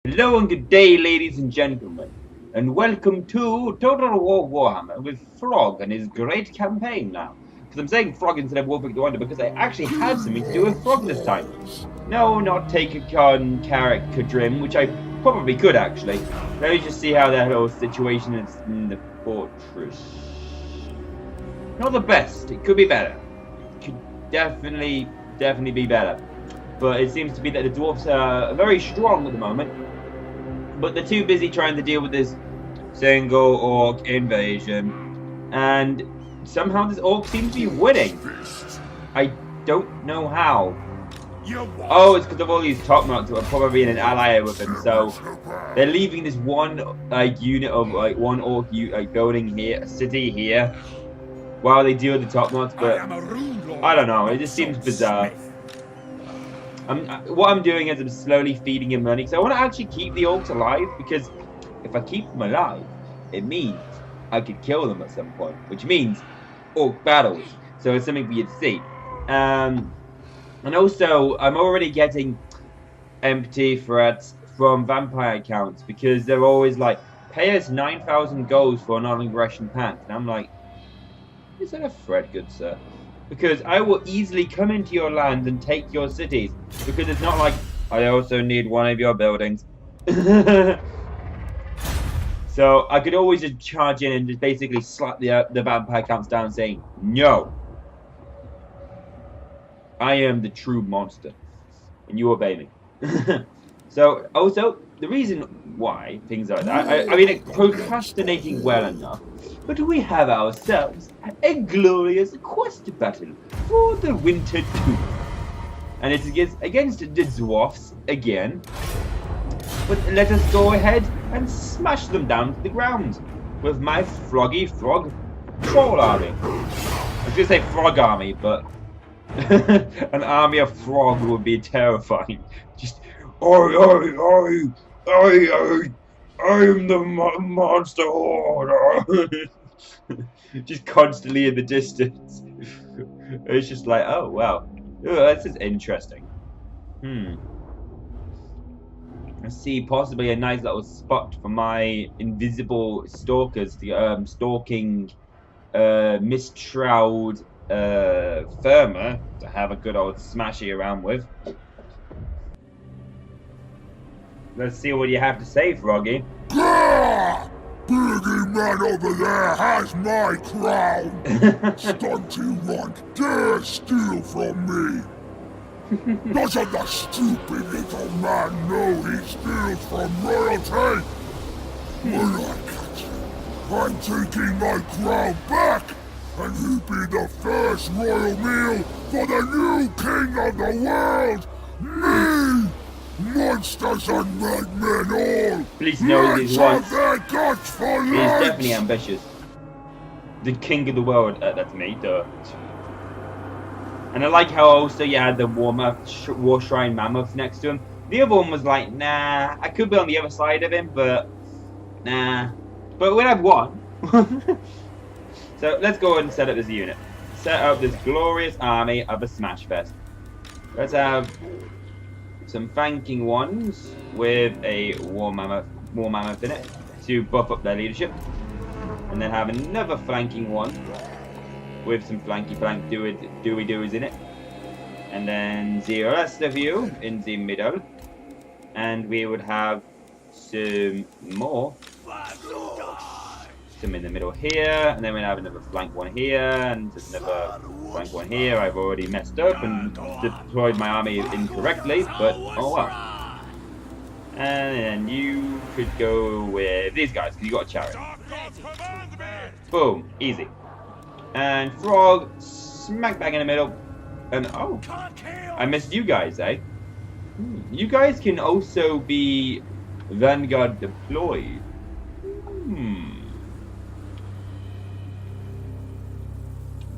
Hello and good day, ladies and gentlemen, and welcome to Total War Warhammer with Frog and his great campaign now. Because I'm saying Frog instead of Wulfric the Wonder because I actually have something to do with Frog this time. No, not take a con character Drim, which I probably could actually. Let me just see how that whole situation is in the fortress. Not the best. It could be better. It could definitely be better. But it seems to be that the dwarfs are very strong at the moment. But they're too busy trying to deal with this single orc invasion. And somehow this orc seems to be winning. I don't know how. Oh, it's because of all these top marks that are probably in an ally with him. So they're leaving this one unit of one orc building here, a city here, while they deal with the top marks. But I don't know. It just seems bizarre. What I'm doing is I'm slowly feeding him money. So I want to actually keep the orcs alive, because if I keep them alive, it means I could kill them at some point, which means orc battles. So it's something for you to see. And also, I'm already getting empty threats from vampire accounts, because they're always like, pay us 9,000 gold for a non-aggression pact. And I'm like, is that a threat, good sir? Because I will easily come into your land and take your cities. Because it's not like, I also need one of your buildings. So I could always just charge in and just basically slap the vampire counts down saying, no. I am the true monster. And you obey me. So, also, the reason why things like that, I mean, procrastinating well enough, but we have ourselves a glorious quest battle for the Winter Tooth. And it's against the dwarfs again. But let us go ahead and smash them down to the ground with my froggy frog troll army. I was going to say frog army, but an army of frog would be terrifying. Just, I am the monster horde. Just constantly in the distance. It's just like, oh wow, ooh, this is interesting. I see possibly a nice little spot for my invisible stalkers, the stalking mist-shroud firmer to have a good old smashy around with. Let's see what you have to say, Froggy. Biggie man over there has my crown! Stunty runt dare steal from me! Doesn't the stupid little man know he steals from royalty? When I catch him, I'm taking my crown back, and he'll be the first royal meal for the new king of the world! Me! Monsters and madmen all! Please know these ones. He's He's definitely ambitious. The king of the world. That's me, duh. And I like how also you had the War Shrine Mammoth next to him. The other one was like, nah, I could be on the other side of him, but nah. But we'll have one. So let's go ahead and set up this unit. Set up this glorious army of a Smash Fest. Let's have some flanking ones with a war mammoth in it to buff up their leadership, and then have another flanking one with some flanky flank doies in it, and then the rest of you in the middle, and we would have some more, some in the middle here, and then we'd have another flank one here, and another flank one here. I've already messed up and deployed my army incorrectly, but oh well. And then you could go with these guys, because you got a chariot. Boom, easy. And Frog, smack bang in the middle. And oh, I missed you guys, eh? You guys can also be Vanguard deployed.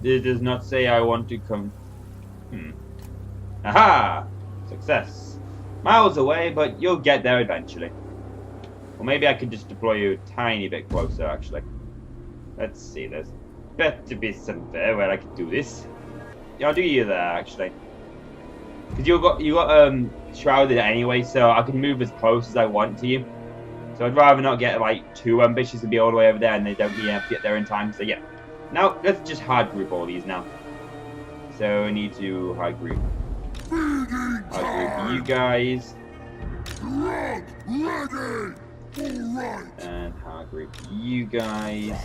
This does not say I want to come. Aha! Success. Miles away, but you'll get there eventually. Or maybe I could just deploy you a tiny bit closer, actually. Let's see, there's better be somewhere where I can do this. Yeah, I'll do you there, actually. Because you got shrouded anyway, so I can move as close as I want to you. So I'd rather not get like too ambitious and be all the way over there and they don't get there in time. So yeah. Now let's just hard group all these now. So I need to hard group. Hard group you guys. And hard group you guys.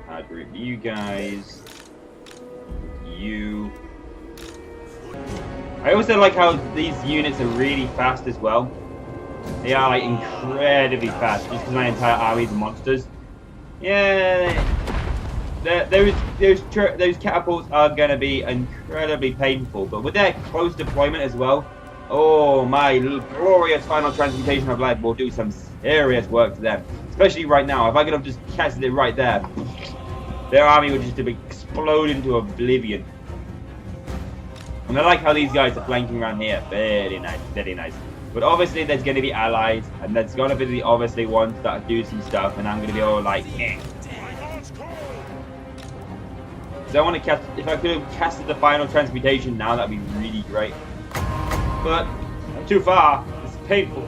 Hard group you guys. You. I also like how these units are really fast as well. They are like incredibly fast, just because my entire army is monsters. Yeah, those catapults are gonna be incredibly painful, but with their close deployment as well, oh my glorious final transmutation of life will do some serious work to them. Especially right now, if I could have just casted it right there, their army would just explode into oblivion. And I like how these guys are flanking around here. Very nice, very nice. But obviously there's going to be allies, and there's going to be the obviously ones that do some stuff, and I'm going to be all like, eh. So I want to cast, if I could have casted the final transmutation now, that'd be really great. But I'm too far. It's painful.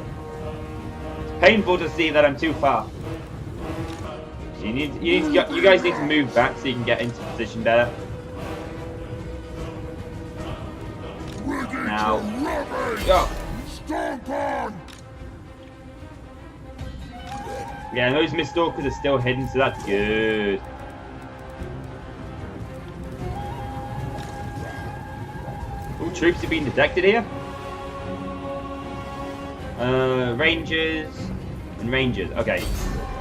It's painful to see that I'm too far. So you guys need to move back so you can get into position better. Now, go. Yeah, those Miststalkers are still hidden, so that's good. Oh, troops are being detected here. Rangers and Rangers. Okay,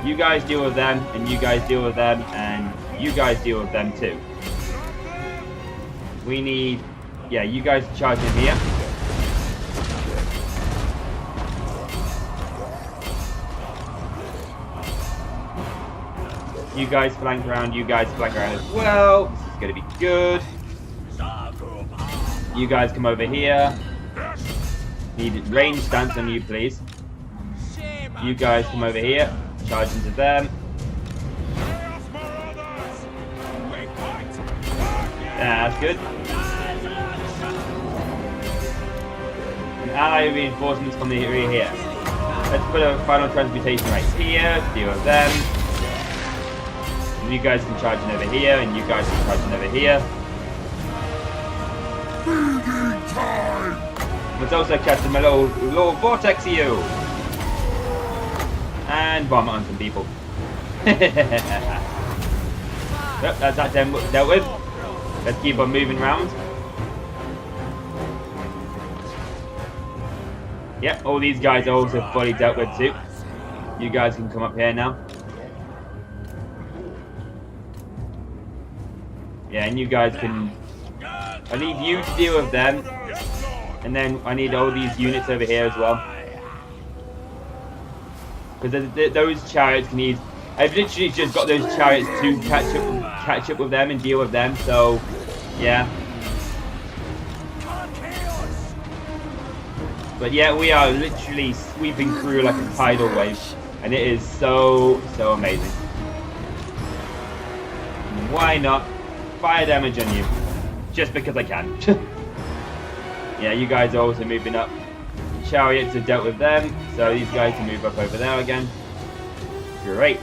you guys deal with them, and you guys deal with them, and you guys deal with them too. We need, yeah, you guys charge in here. You guys flank around, you guys flank around as well. This is going to be good. You guys come over here. Need range stance on you, please. You guys come over here. Charge into them. Yeah, that's good. And ally reinforcements from the area here. Let's put a final transmutation right here. Deal with them. And you guys can charge in over here, and you guys can charge in over here. Let's also cast my little vortex you. And bomb it on some people. Yep, that's that dealt with. Let's keep on moving around. Yep, all these guys are also fully dealt with too. You guys can come up here now. Yeah, and you guys can... I need you to deal with them. And then I need all these units over here as well. Because those chariots can need... I've literally just got those chariots to catch up with them and deal with them, so... Yeah. But yeah, we are literally sweeping through like a tidal wave. And it is so amazing. Why not fire damage on you? Just because I can. Yeah, you guys are also moving up. Chariots have dealt with them, so these guys can move up over there again. Great.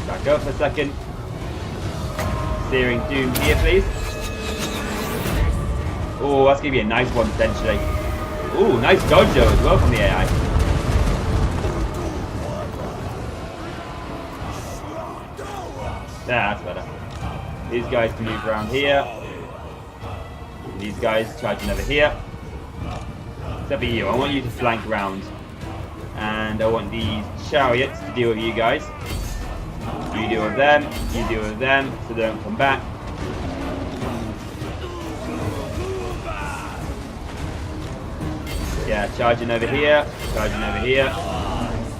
Back up for a second. Searing Doom here, please. Oh, that's going to be a nice one, potentially. Oh, nice dodge though as well from the AI. That's better. These guys can move around here. These guys charging over here. Except for you, I want you to flank around. And I want these chariots to deal with you guys. You deal with them, you deal with them, so they don't come back. Yeah, charging over here, charging over here.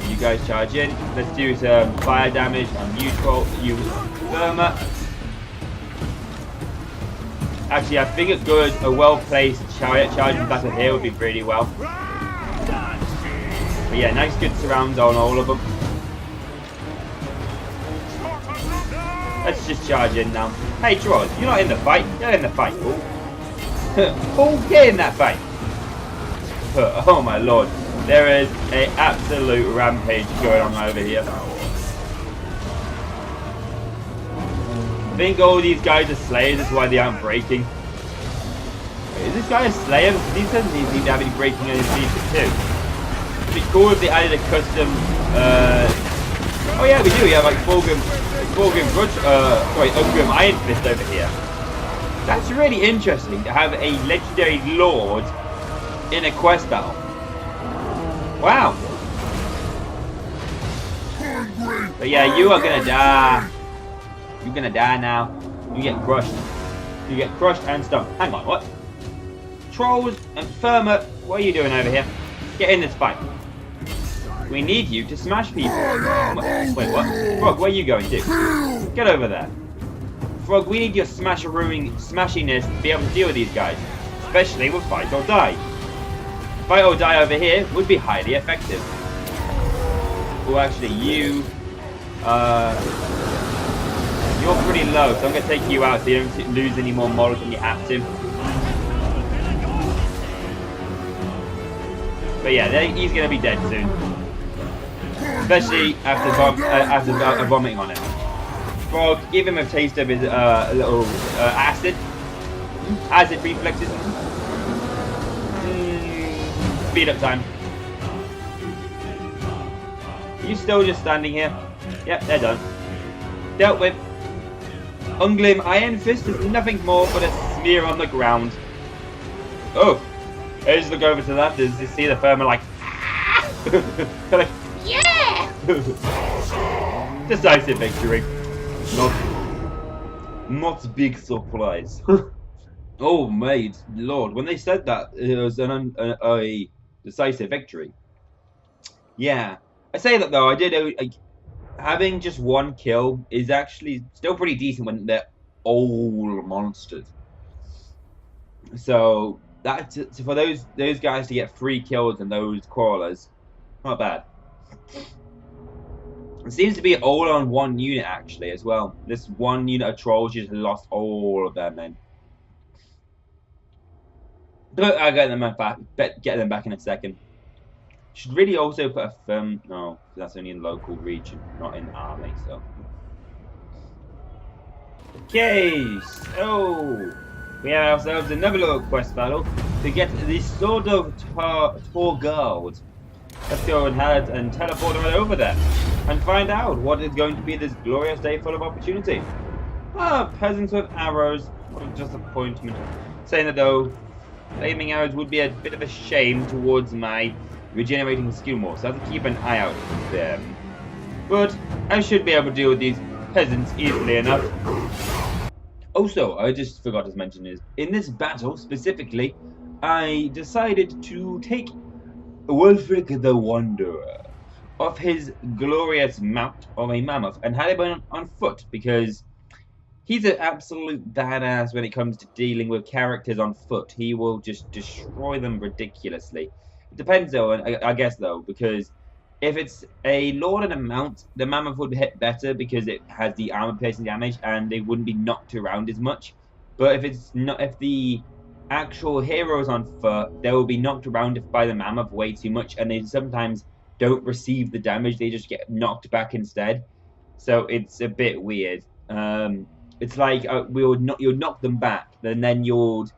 You guys charge in. Let's do some fire damage on you Burma. Actually, I think it's good. A well-placed chariot charging back up here would be pretty well. But yeah, nice good surrounds on all of them. Let's just charge in now. Hey, Troll, you're not in the fight. You're in the fight, fool. Fool, get in that fight. Oh my lord. There is an absolute rampage going on over here. I think all these guys are slayers, that's why they aren't breaking. Is this guy a slayer? Because he doesn't seem to have any breaking on his defense too. It'd be cool if they added a custom. Oh yeah, we do. We have like Ungrim Iron Fist over here. That's really interesting to have a legendary lord in a quest battle. Wow. But yeah, you are gonna die. You're gonna die now. You get crushed. You get crushed and stumped. Hang on, what? Trolls and Firma, what are you doing over here? Get in this fight. We need you to smash people. Wait, what? Frog, where are you going to? Get over there. Frog, we need your smashiness to be able to deal with these guys. Especially with Fight or Die. Fight or Die over here would be highly effective. Well, actually, you're pretty low, so I'm going to take you out so you don't lose any more models than you have to. But yeah, he's going to be dead soon. Especially after vomiting on him. Frog, give him a taste of his little acid reflexes. Speed up time. Are you still just standing here? Yep, they're done. Dealt with. Ungrim Iron Fist is nothing more but a smear on the ground. Oh, I just look over to that. Does you see the Firma like? Like yeah! Decisive victory. Not big surprise. Oh, mate, Lord, when they said that it was a decisive victory. Yeah, I say that though. I did. Having just one kill is actually still pretty decent when they're all monsters. So that's for those guys to get 3 kills and those crawlers, not bad. It seems to be all on one unit actually as well. This one unit of trolls just lost all of their men. But I'll get them back in a second. Should really also put a firm. No, that's only in local region, not in army. So. Okay, so we have ourselves another little quest battle to get the Sword of Torgald. Let's go ahead and teleport right over there and find out what is going to be this glorious day full of opportunity. Ah, peasants with arrows. What a disappointment. Saying that though, flaming arrows would be a bit of a shame towards my regenerating skill more, so I have to keep an eye out for them. But I should be able to deal with these peasants easily enough. Also, I just forgot to mention is in this battle specifically, I decided to take Wulfric the Wanderer off his glorious mount of a mammoth and had him on foot because he's an absolute badass when it comes to dealing with characters on foot. He will just destroy them ridiculously. It depends though, I guess though, because if it's a lord and a mount, the mammoth would hit better because it has the armor piercing damage and they wouldn't be knocked around as much. But if it's not, if the actual heroes on foot, they will be knocked around by the mammoth way too much, and they sometimes don't receive the damage; they just get knocked back instead. So it's a bit weird. It's like you'll knock them back, and then you'll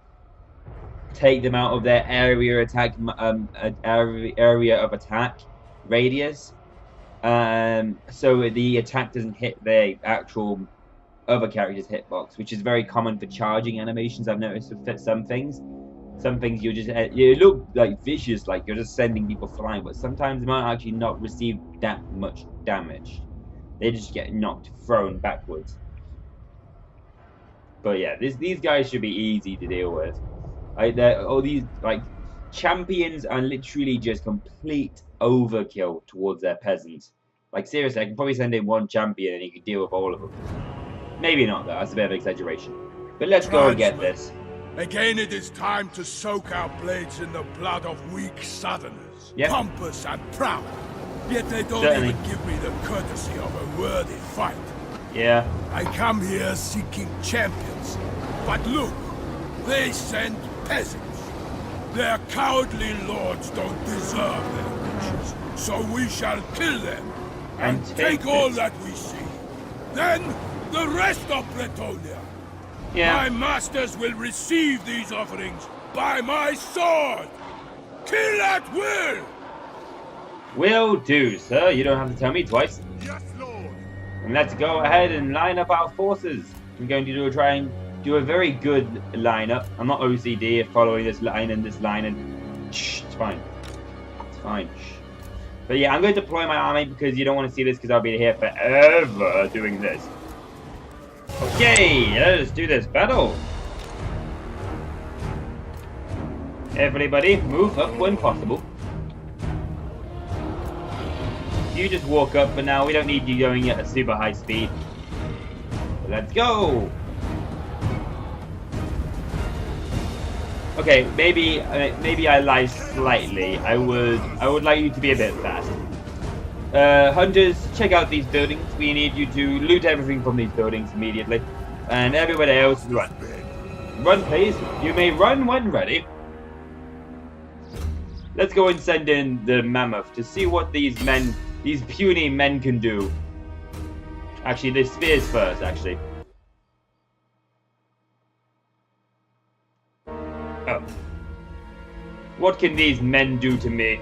take them out of their area of attack radius, so the attack doesn't hit the actual other character's hitbox, which is very common for charging animations. I've noticed with some things you look like vicious, like you're just sending people flying, but sometimes they might actually not receive that much damage. They just get thrown backwards. But yeah, these guys should be easy to deal with. All these champions are literally just complete overkill towards their peasants. Like seriously, I can probably send in one champion and he could deal with all of them. Maybe not though, that's a bit of an exaggeration. But let's go and get this. Again it is time to soak our blades in the blood of weak southerners. Yep. Pompous and proud. Yet they don't Certainly. even give me the courtesy of a worthy fight. Yeah. I come here seeking champions, but look, they send peasants. Their cowardly lords don't deserve their riches, so we shall kill them and take all that we see. Then, the rest of Bretonia. Yeah. My masters will receive these offerings by my sword. Kill at will. Will do, sir. You don't have to tell me twice. Yes, Lord. And let's go ahead and line up our forces. I'm going to try and do a very good lineup. I'm not OCD at following this line and this line and... Shh, it's fine. It's fine. Shh. But yeah, I'm going to deploy my army because you don't want to see this because I'll be here forever doing this. Okay, let's do this battle. Everybody, move up when possible. You just walk up for now. We don't need you going at a super high speed. Let's go. Okay, maybe I lie slightly. I would like you to be a bit fast. Hunters, check out these buildings. We need you to loot everything from these buildings immediately. And everybody else, run. Run, please. You may run when ready. Let's go and send in the mammoth to see what these puny men can do. Actually, the spears first, actually. Oh. What can these men do to me?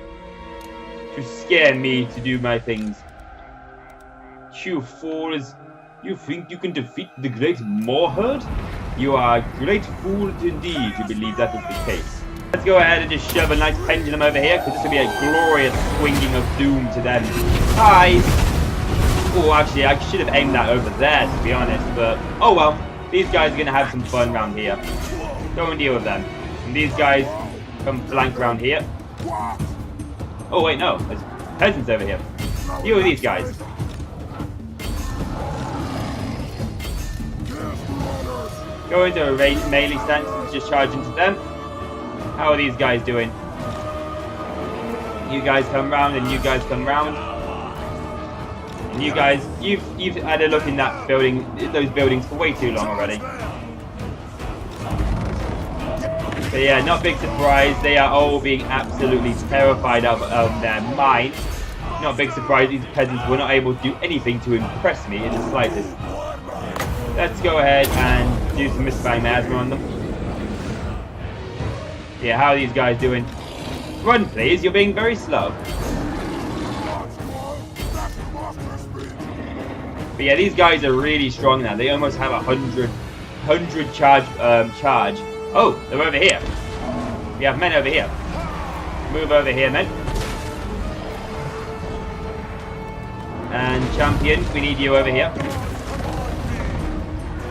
To scare me to do my things. You fools. You think you can defeat the great Moorherd? You are a great fool indeed to believe that is the case. Let's go ahead and just shove a nice pendulum over here, because this will be a glorious swinging of doom to them. Guys! Oh, actually, I should have aimed that over there, to be honest, but... Oh well, these guys are going to have some fun around here. Go and deal with them. And these guys come flank around here. Oh wait, no, there's peasants over here. Deal with these guys. Go into a melee stance and just charge into them. How are these guys doing? You guys come round and you guys come round. And you guys, you've had a look in that building, those buildings for way too long already. But yeah, not big surprise. They are all being absolutely terrified of their minds. Not big surprise. These peasants were not able to do anything to impress me in the slightest. Let's go ahead and do some misfiring miasma on them. Yeah, how are these guys doing? Run, please. You're being very slow. But yeah, these guys are really strong now. They almost have 100 charge. Oh, they're over here. We have men over here. Move over here, men. And champions, we need you over here.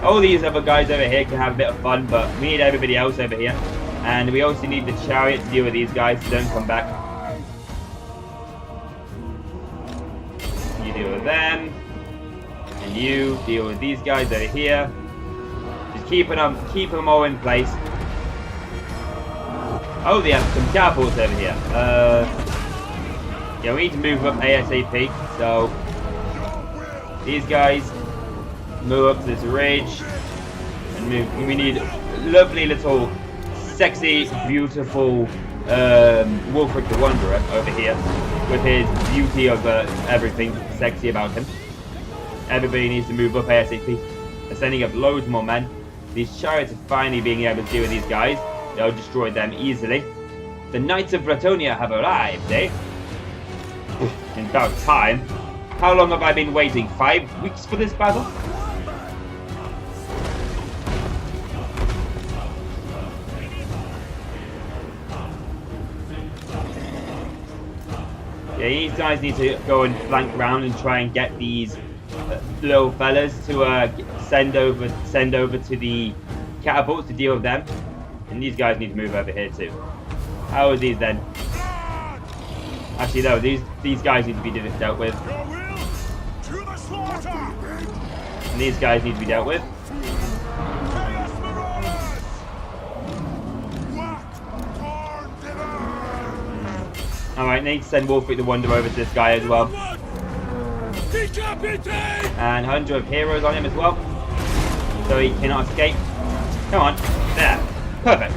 All these other guys over here can have a bit of fun, but we need everybody else over here. And we also need the chariot to deal with these guys, so don't come back. You deal with them. And you deal with these guys over here. Just keep them all in place. Oh, they have some catapults over here. Yeah, we need to move up ASAP. So, these guys move up to this ridge. And move. We need lovely little, sexy, beautiful Wulfric the Wanderer over here. With his beauty of everything sexy about him. Everybody needs to move up ASAP. They're sending up loads more men. These chariots are finally being able to deal with these guys. They'll destroy them easily. The Knights of Bretonia have arrived, eh? In about time. How long have I been waiting? 5 weeks for this battle? Yeah, these guys need to go and flank around and try and get these little fellas to send over to the catapults to deal with them. And these guys need to move over here too. How are these then? Actually no, these guys need to be dealt with. And these guys need to be dealt with. Alright, need to send Wulfric the Wanderer over to this guy as well. And 100 of heroes on him as well. So he cannot escape. Come on. There. Perfect.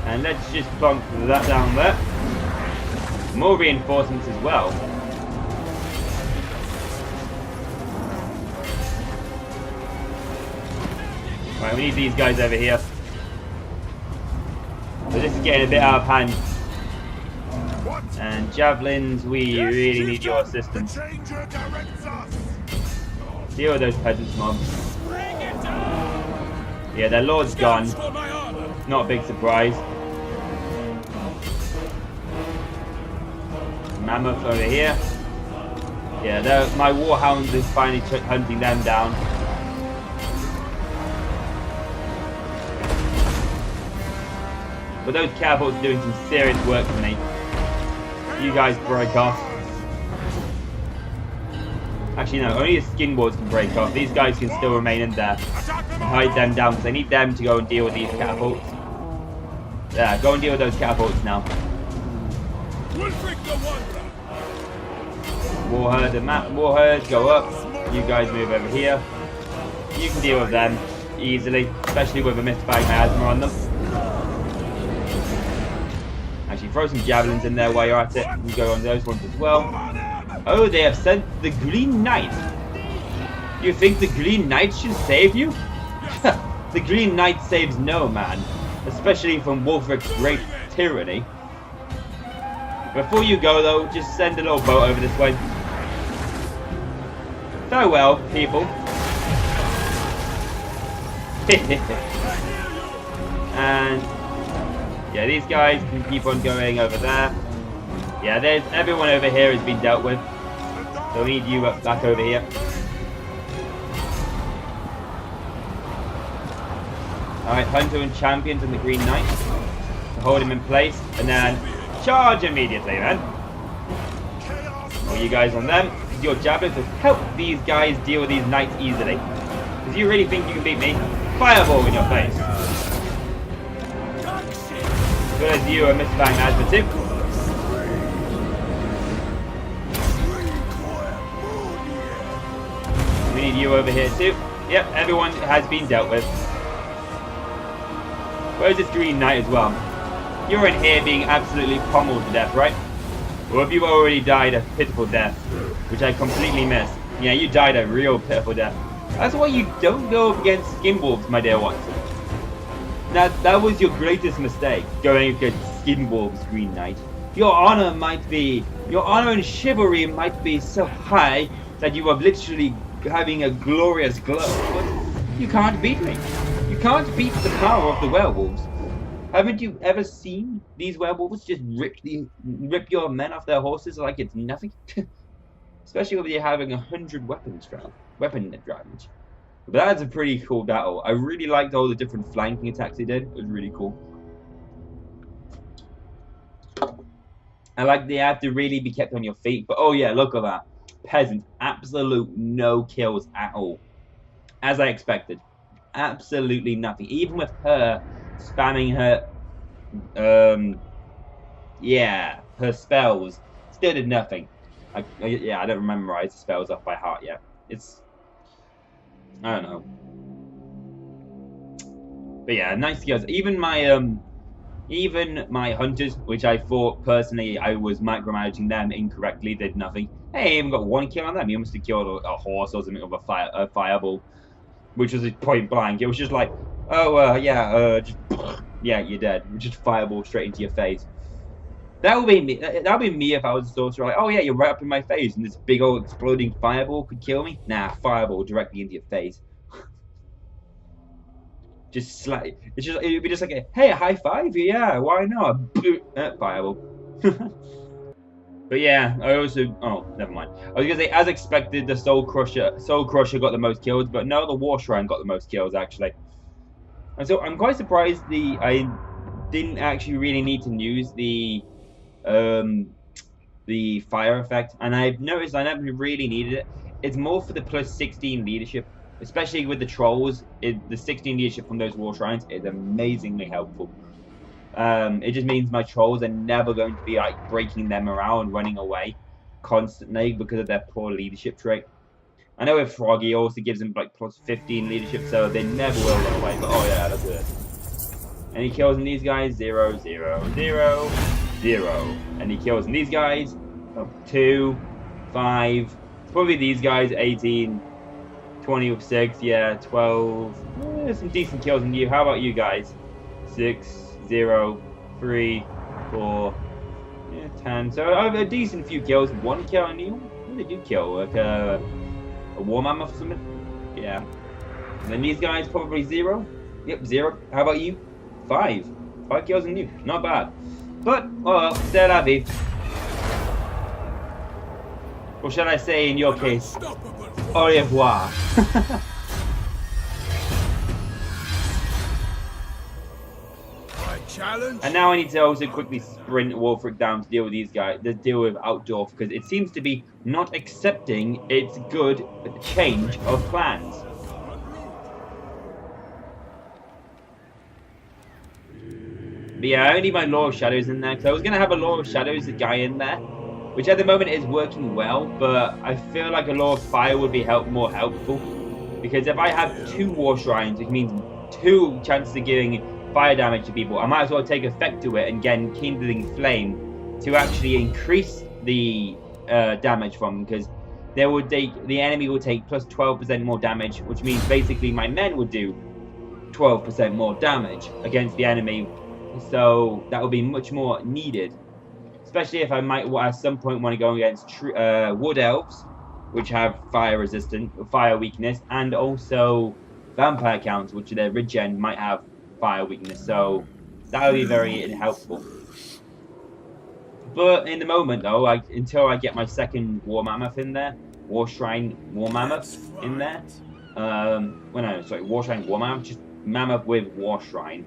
And let's just plonk that down there. More reinforcements as well. Right, we need these guys over here. So this is getting a bit out of hand. And javelins, we really need your assistance. Deal with those peasants mobs. Yeah, their lord's gone. Not a big surprise. Mammoth over here. Yeah, my warhound is finally hunting them down. But those catapults are doing some serious work for me. You guys break off. Actually no, only the skin boards can break off. These guys can still remain in there. And hide them down because I need them to go and deal with these catapults. Yeah, go and deal with those catapults now. Warherd, go up. You guys move over here. You can deal with them easily, especially with a mystifying miasma on them. Actually, throw some javelins in there while you're at it. You go on those ones as well. Oh, they have sent the Green Knight. You think the Green Knight should save you? The Green Knight saves no man, especially from Wulfric's great tyranny. Before you go, though, just send a little boat over this way. Farewell, people. And yeah, these guys can keep on going over there. Yeah, there's everyone over here has been dealt with. So we need you back over here. Alright, Hunter and Champions and the Green Knight. So hold him in place and then charge immediately, then. All you guys on them. Your javelins will help these guys deal with these knights easily. Because you really think you can beat me? Fireball in your face. Good as you are Mr. Bang Asma too. We need you over here too. Yep, everyone has been dealt with. Where's this Green Knight as well? You're in here being absolutely pummeled to death, right? Or have you already died a pitiful death? Which I completely missed. Yeah, you died a real pitiful death. That's why you don't go up against skin wolves, my dear Watson. That was your greatest mistake, going against skin wolves, Green Knight. Your honor and chivalry might be so high that you are literally having a glorious glow. But you can't beat me. You can't beat the power of the werewolves. Haven't you ever seen these werewolves just rip your men off their horses like it's nothing? Especially when you're having 100 weapon damage. But that's a pretty cool battle. I really liked all the different flanking attacks they did. It was really cool. I like they have to really be kept on your feet. But oh yeah, look at that. Peasant, absolute no kills at all. As I expected. Absolutely nothing. Even with her spamming her her spells, still did nothing. I don't memorize the spells off by heart yet. I don't know. But yeah, nice skills. Even my hunters, which I thought personally I was micromanaging them incorrectly, did nothing. Hey, I even got one kill on them. You must have killed a horse or something with a fireball, which was point blank. It was just like, yeah, you're dead. Just fireball straight into your face. That would be me. That would be me if I was a sorcerer. Like, oh yeah, you're right up in my face, and this big old exploding fireball could kill me. Nah, fireball directly into your face. It'd be just like, hey, a high five? Yeah, why not? Fireball. But yeah, I also, oh, never mind. I was gonna say, as expected, the Soul Crusher got the most kills, but no, the War Shrine got the most kills actually. And so I'm quite surprised I didn't actually really need to use the fire effect, and I've noticed I never really needed it. It's more for the plus 16 leadership, especially with the trolls. The 16 leadership from those War Shrines is amazingly helpful. It just means my trolls are never going to be like breaking them around, running away constantly because of their poor leadership trait. I know with Froggy also gives them like plus 15 leadership, so they never will run away. But oh yeah, look at this. Any kills on these guys? 0, 0, 0, 0. Any kills on these guys? 2, 5. Probably these guys 18, 26, yeah, 12. Some decent kills on you. How about you guys? 6, 0, 3, 4, yeah, 10. So I have a decent few kills. 1 kill on you. What did you kill? Like a Warhammer or something? Yeah. And then these guys probably 0. Yep, 0. How about you? 5. 5 kills on you. Not bad. But, well, c'est la vie. Or shall I say, in your case, au revoir. And now I need to also quickly sprint Wulfric down to deal with these guys, to deal with Outdoor, because it seems to be not accepting its good change of plans. But yeah, I only need my Law of Shadows in there, because I was going to have a Law of Shadows guy in there, which at the moment is working well, but I feel like a Law of Fire would be more helpful, because if I have 2 War Shrines, which means 2 chances of giving fire damage to people, I might as well take effect to it and get Kindling Flame to actually increase the damage from them, because the enemy will take plus 12% more damage, which means basically my men would do 12% more damage against the enemy, so that would be much more needed, especially if I might at some point want to go against Wood Elves, which have fire weakness, and also Vampire Counts, which their regen might have fire weakness, so that would be very helpful. But in the moment though, until I get my second War Mammoth in there, War Shrine War Mammoth in there, War Shrine War Mammoth, just Mammoth with War Shrine.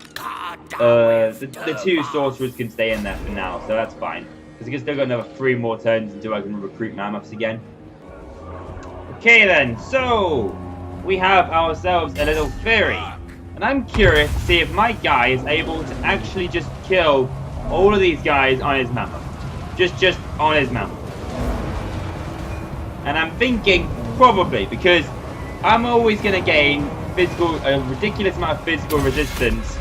The 2 sorcerers can stay in there for now, so that's fine, because I can still got another 3 more turns until I can recruit Mammoths again. Okay then, so we have ourselves a little fairy. And I'm curious to see if my guy is able to actually just kill all of these guys on his Mammoth. Just on his Mammoth. And I'm thinking probably, because I'm always going to gain a ridiculous amount of physical resistance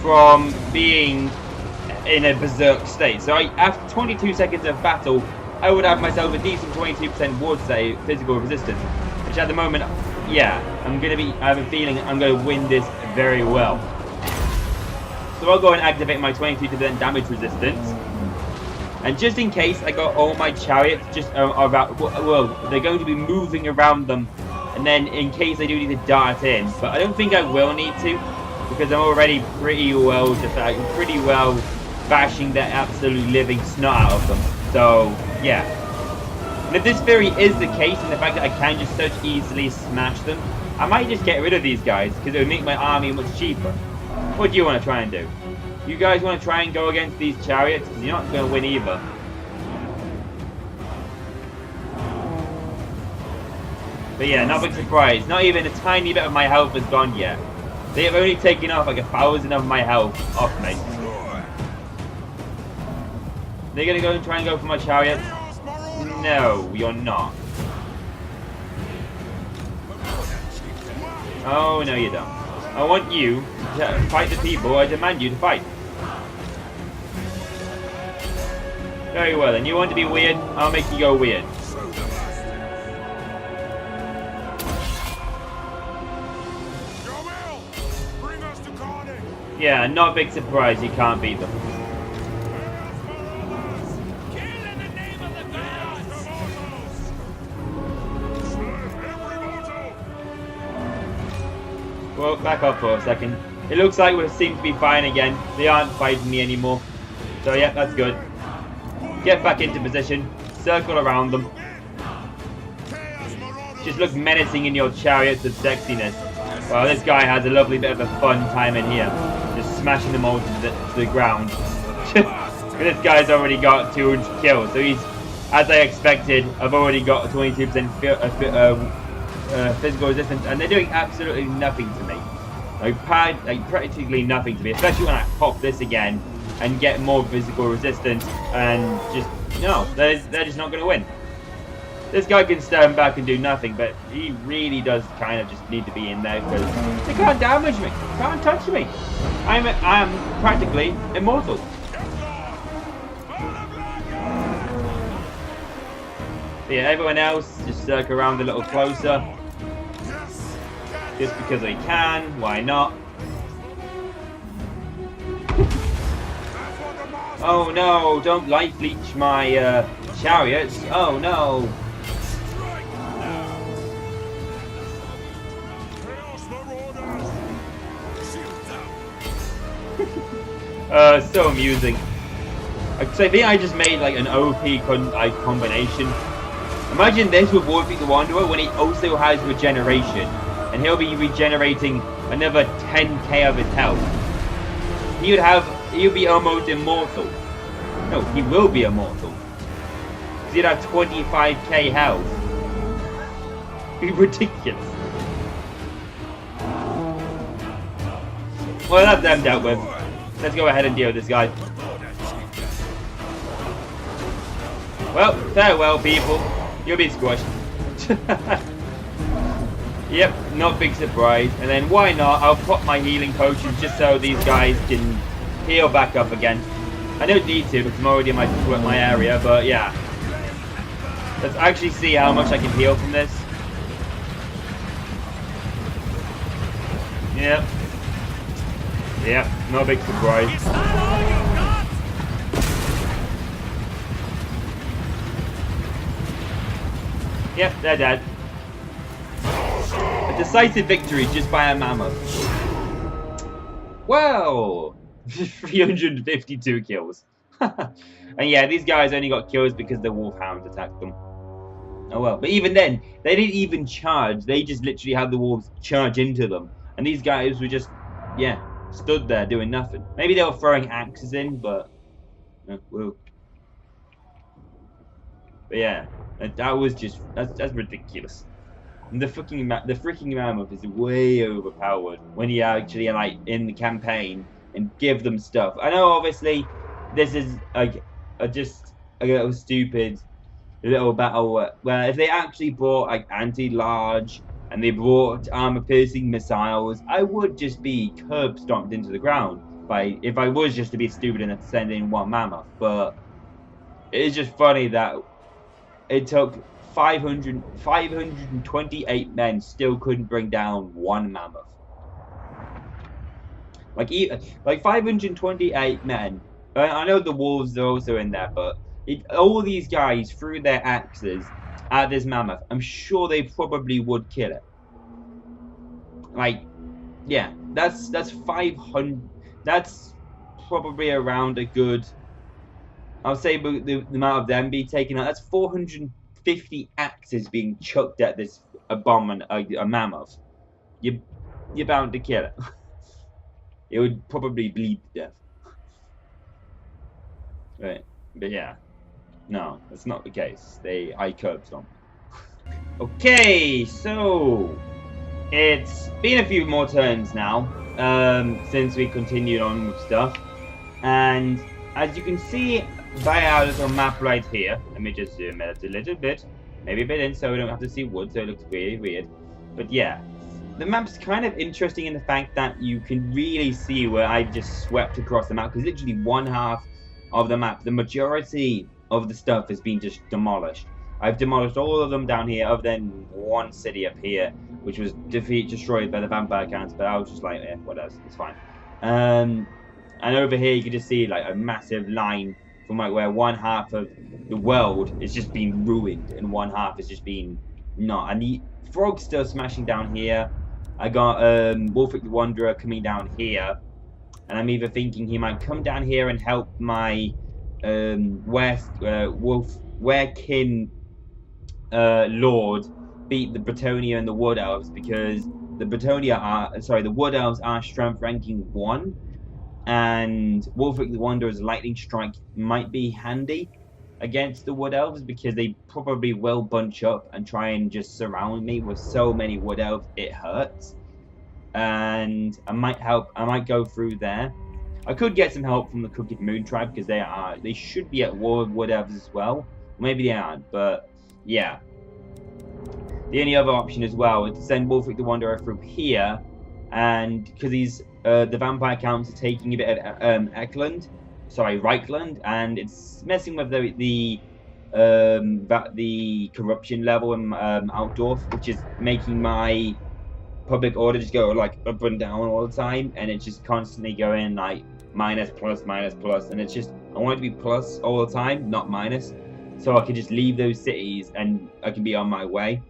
from being in a berserk state. So after 22 seconds of battle, I would have myself a decent 22% ward save physical resistance, which at the moment, yeah, I have a feeling I'm going to win this very well. So I'll go and activate my 22% damage resistance. And just in case I got all my chariots just around, well, they're going to be moving around them. And then in case I do need to dart in, but I don't think I will need to, because I'm already pretty well bashing the absolute living snot out of them. So, yeah. And if this fairy is the case, and the fact that I can just such easily smash them, I might just get rid of these guys, because it would make my army much cheaper. What do you want to try and do? You guys want to try and go against these chariots? Because you're not going to win either. But yeah, not big surprise. Not even a tiny bit of my health has gone yet. They have only taken off like 1,000 of my health off me. They're going to go and try and go for my chariots? No, you're not. Oh, no you don't. I want you to fight the people I demand you to fight. Very well, then you want to be weird? I'll make you go weird. Yeah, not a big surprise you can't beat them. Well, back up for a second. It looks like we seem to be fine again. They aren't fighting me anymore. So yeah, that's good. Get back into position. Circle around them. Just look menacing in your chariots of sexiness. Well, this guy has a lovely bit of a fun time in here. Just smashing them all to the ground. This guy's already got 200 kills. So he's, as I expected, I've already got 22% physical resistance, and they're doing absolutely nothing to me. Like practically nothing to me, especially when I pop this again and get more physical resistance, and just, no, they're just not going to win. This guy can stand back and do nothing, but he really does kind of just need to be in there, because they can't damage me, can't touch me. I'm practically immortal. Yeah, everyone else just circle around a little closer. Just because I can, why not? Oh no, don't life leech my chariots. Oh no. So amusing. So I think I just made like an OP combination. Imagine this with Wulfric the Wanderer when he also has regeneration. And he'll be regenerating another 10k of his health. He'll be almost immortal. No, he will be immortal. Because he'd have 25k health. It'd be ridiculous. Well, that's them dealt with. Let's go ahead and deal with this guy. Well, farewell, people. You'll be squashed. Yep, not big surprise. And then why not? I'll pop my healing potions just so these guys can heal back up again. I don't need to because I'm already in my area, but yeah. Let's actually see how much I can heal from this. Yep. Yep, no big surprise. Yep, they're dead. A decisive victory just by a mammoth. Well, 352 kills. And yeah, these guys only got kills because the wolfhounds attacked them. Oh well, but even then, they didn't even charge. They just literally had the wolves charge into them. And these guys were just, yeah, stood there doing nothing. Maybe they were throwing axes in, but whoa. But yeah, that was just, that's ridiculous. And the freaking mammoth is way overpowered when you actually are like in the campaign and give them stuff. I know obviously this is just a little stupid little battle where if they actually brought like anti-large and they brought armor-piercing missiles, I would just be curb stomped into the ground if I was just to be stupid enough to send in one mammoth. But it is just funny that it took 528 men still couldn't bring down one mammoth. Like 528 men. I know the wolves are also in there, but all these guys threw their axes at this mammoth. I'm sure they probably would kill it. Like, yeah, that's 500. That's probably around a good. I'll say the amount of them being taken out. That's 450 axes being chucked at this a mammoth. You're bound to kill it. It would probably bleed to death. Right, but yeah, no, that's not the case. I curb stomp. Okay, so it's been a few more turns now since we continued on with stuff, and as you can see by our little map right here, let me just zoom out a little bit, maybe a bit in so we don't have to see wood, so it looks really weird. But yeah, the map's kind of interesting in the fact that you can really see where I just swept across the map, because literally one half of the map, the majority of the stuff has been just demolished. I've demolished all of them down here, other than one city up here, which was destroyed by the vampire cannons, but I was just like, what else? It's fine. And over here, you can just see like a massive line from like where one half of the world is just being ruined, and one half is just being not. And the frog's still smashing down here. I got Wulfric the Wanderer coming down here, and I'm either thinking he might come down here and help my Werekin Lord beat the Bretonia and the Wood Elves, because the Wood Elves are strength ranking 1, and Wulfric the Wanderer's lightning strike might be handy against the Wood Elves, because they probably will bunch up and try and just surround me with so many Wood Elves it hurts. and I might go through there. I could get some help from the Crooked Moon tribe because they should be at war with Wood Elves as well. Maybe they aren't, but yeah. The only other option as well is to send Wulfric the Wanderer through here, and because the vampire counts are taking a bit of Reichland, and it's messing with the corruption level in Outdorf, which is making my public order just go like up and down all the time, and it's just constantly going like minus, plus, and it's just, I want it to be plus all the time, not minus, so I can just leave those cities and I can be on my way.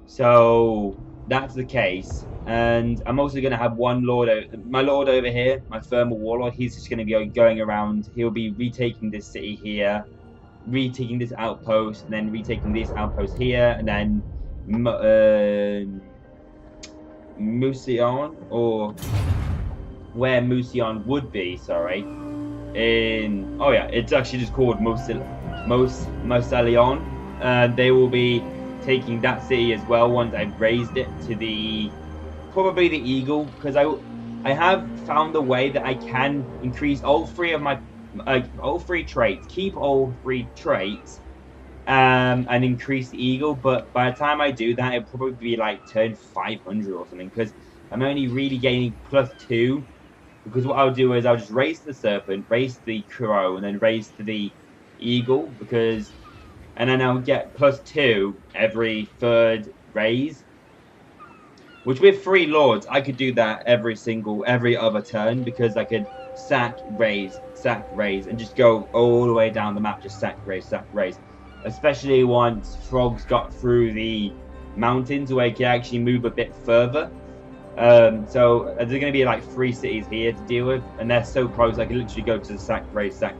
So that's the case, and I'm also going to have one lord, my lord over here, my thermal warlord. He's just going to be going around. He'll be retaking this city here, retaking this outpost, and then retaking this outpost here, and then Musion, or where Musion would be, sorry, it's actually just called Mosalion, and they will be taking that city as well once I've raised it to probably the Eagle, because I have found a way that I can increase all three of my all three traits, keep all three traits, and increase the Eagle. But by the time I do that, it'll probably be like turn 500 or something, because I'm only really gaining +2. Because what I'll do is I'll just raise the Serpent, raise the Crow, and then raise to the Eagle, and then I'll get +2 every third raise. Which with 3 lords, I could do that every other turn, because I could sack, raise, and just go all the way down the map, just sack, raise. Especially once Frogs got through the mountains where he could actually move a bit further. So there's going to be like 3 cities here to deal with, and they're so close I can literally go to the sack, raise. So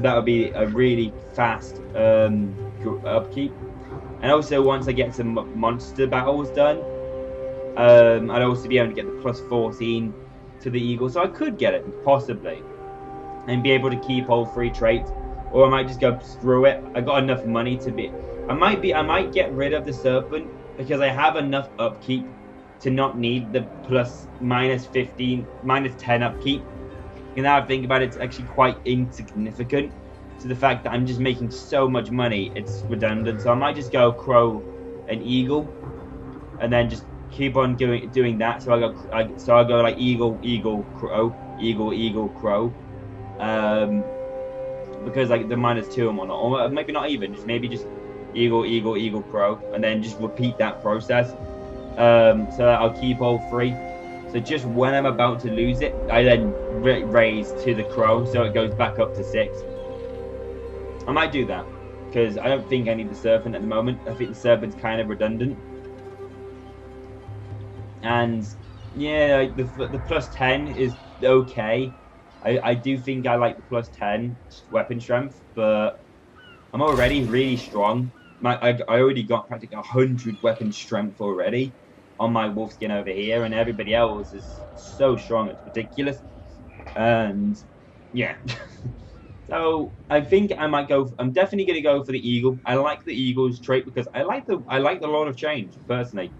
that would be a really fast upkeep. And also once I get some monster battles done, I'd also be able to get the +14 to the Eagle. So I could get it, possibly, and be able to keep all 3 traits. Or I might just go through it. I got enough money to be... I might get rid of the Serpent, because I have enough upkeep to not need the -15, -10 upkeep. And now I think about it, it's actually quite insignificant to the fact that I'm just making so much money, it's redundant. So I might just go Crow and Eagle, and then just keep on doing that. So I go like Eagle, Crow, Eagle, Crow, because like the -2 and whatnot, or maybe not even, just Eagle, Crow, and then just repeat that process. So that I'll keep all 3. So just when I'm about to lose it, I then raise to the Crow, so it goes back up to 6. I might do that, because I don't think I need the Serpent at the moment. I think the Serpent's kind of redundant. And yeah, like the +10 is okay. I do think I like the +10 weapon strength, but I'm already really strong. I already got practically 100 weapon strength already on my wolfskin over here, and everybody else is so strong, it's ridiculous. And yeah. So I think I might go. I'm definitely going to go for the Eagle. I like the Eagle's trait because I like the Lord of Change personally.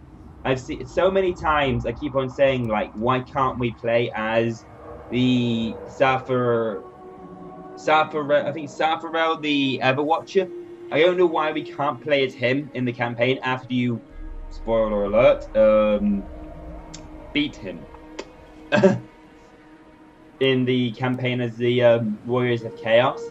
I've seen so many times. I keep on saying like, why can't we play as the Safarel, the Everwatcher? I don't know why we can't play as him in the campaign after you, spoiler alert, beat him in the campaign as the Warriors of Chaos.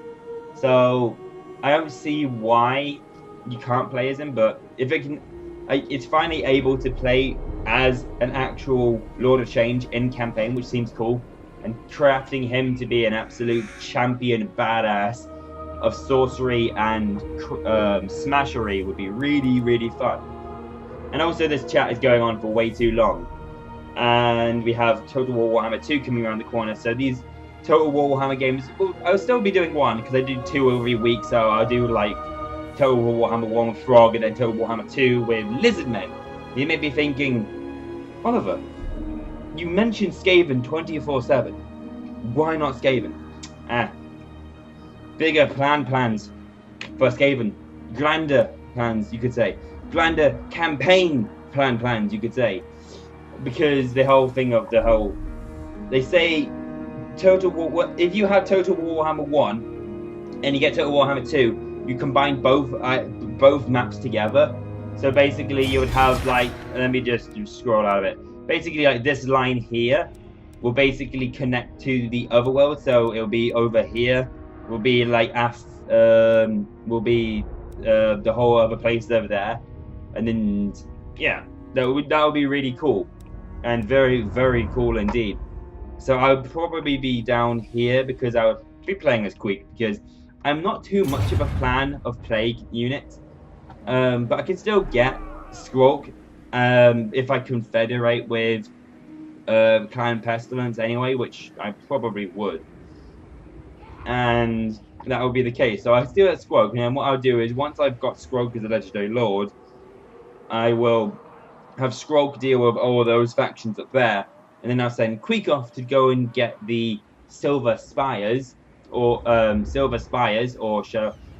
So I don't see why you can't play as him, but if it can, it's finally able to play as an actual Lord of Change in campaign, which seems cool, and crafting him to be an absolute champion badass of sorcery and smashery would be really, really fun. And also this chat is going on for way too long. And we have Total War Warhammer 2 coming around the corner. So these Total War Warhammer games, well, I'll still be doing one because I do 2 every week. So I'll do like Total War Warhammer 1 with Frog and then Total Warhammer 2 with Lizardmen. You may be thinking, Oliver, you mentioned Skaven 24/7. Why not Skaven? Bigger plans for Skaven. Grander plans, you could say. Grander campaign plans, you could say, because the whole thing of they say Total War. If you have Total Warhammer 1 and you get Total Warhammer 2, you combine both maps together. So basically, you would have like, let me just scroll out of it. Basically, like this line here will basically connect to the other world. So it'll be over here. Will be like will be the whole other place over there, and then yeah, that would be really cool, and very, very cool indeed. So I would probably be down here because I would be playing as Queek, because I'm not too much of a fan of plague units, but I can still get Squawk if I confederate with Clan Pestilence anyway, which I probably would, and that would be the case. So I still have Squawk, and what I'll do is once I've got Squawk as a Legendary Lord, I will have Squawk deal with all those factions up there, and then I'll send Queek off to go and get the Silver Spires, or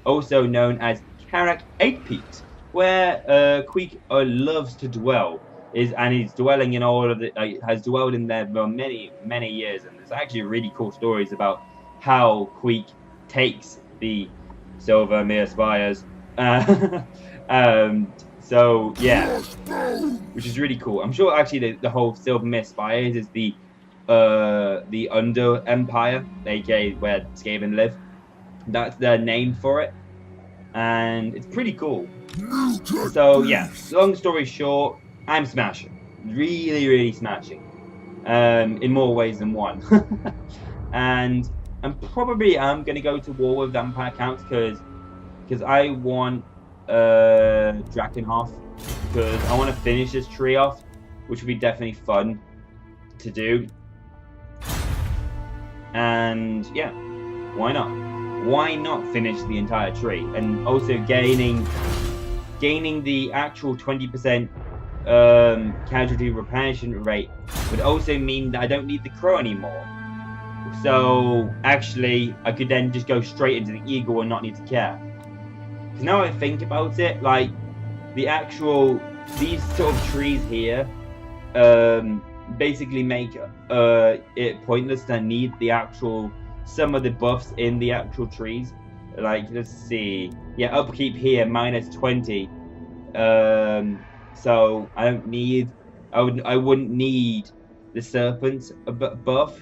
also known as Karak 8 Peaks, where Queek loves to dwell. And he's dwelling in all of the has dwelled in there for many, many years, and there's actually really cool stories about how Queek takes the Silvermere Spires. So yeah, which is really cool. I'm sure actually the whole Silvermere Spires is the Under Empire, aka where Skaven live. That's their name for it, and it's pretty cool. So yeah, long story short, I'm smashing, really, really smashing, in more ways than one. And I'm probably gonna go to war with vampire counts because I want Drakenhof, because I want to finish this tree off, which would be definitely fun to do. And yeah, why not? Why not finish the entire tree? And also gaining the actual 20% casualty replenishment rate would also mean that I don't need the crow anymore. So actually, I could then just go straight into the eagle and not need to care. Because now I think about it, like these sort of trees here basically make it pointless to need the actual some of the buffs in the actual trees. Like, let's see, yeah, upkeep here -20. So I don't need, I wouldn't need the serpent buff,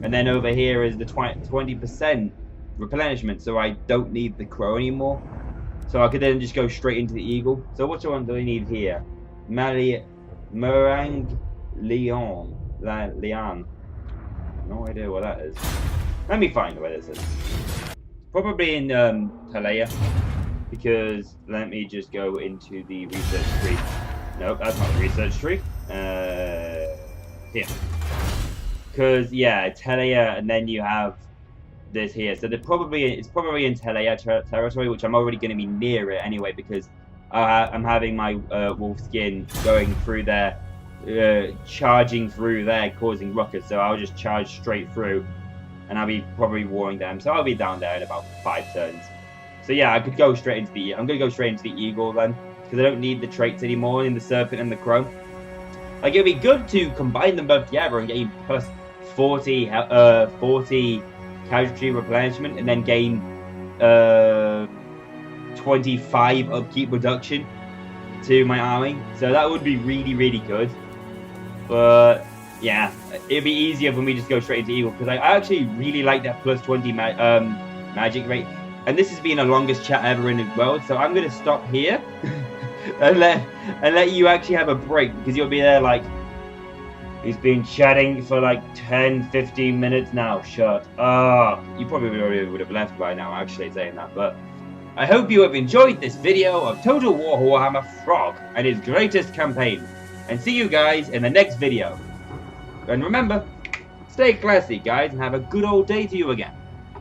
and then over here is the 20% replenishment, so I don't need the crow anymore. So I could then just go straight into the eagle. So which one do I need here? Meringue Leon. No idea what that is. Let me find where this is. Probably in Talea, because let me just go into the research tree. Nope, that's not the research tree. Here. Because yeah, Talea, and then you have this here. So it's probably in Talea territory, which I'm already going to be near it anyway, because I'm having my wolf skin going through there, charging through there, causing ruckus. So I'll just charge straight through, and I'll be probably warring them. So I'll be down there in about 5 turns. So yeah, I could go straight into I'm going to go straight into the eagle then, because I don't need the traits anymore in the serpent and the crow. Like, it'd be good to combine them both together and gain plus 40 casualty replenishment, and then gain 25 upkeep reduction to my army. So that would be really, really good. But yeah, it'd be easier when we just go straight into eagle, because I actually really like that plus 20 magic rate. And this has been the longest chat ever in the world, so I'm gonna stop here and let you actually have a break, because you'll be there like, he's been chatting for like 10-15 minutes now. Shut up. You probably already would have left by now, actually, saying that. But I hope you have enjoyed this video of Total War Warhammer Frog and his greatest campaign. And see you guys in the next video. And remember, stay classy, guys, and have a good old day to you again.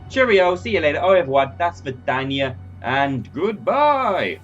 Cheerio, see you later, au revoir, das Vidania, and goodbye!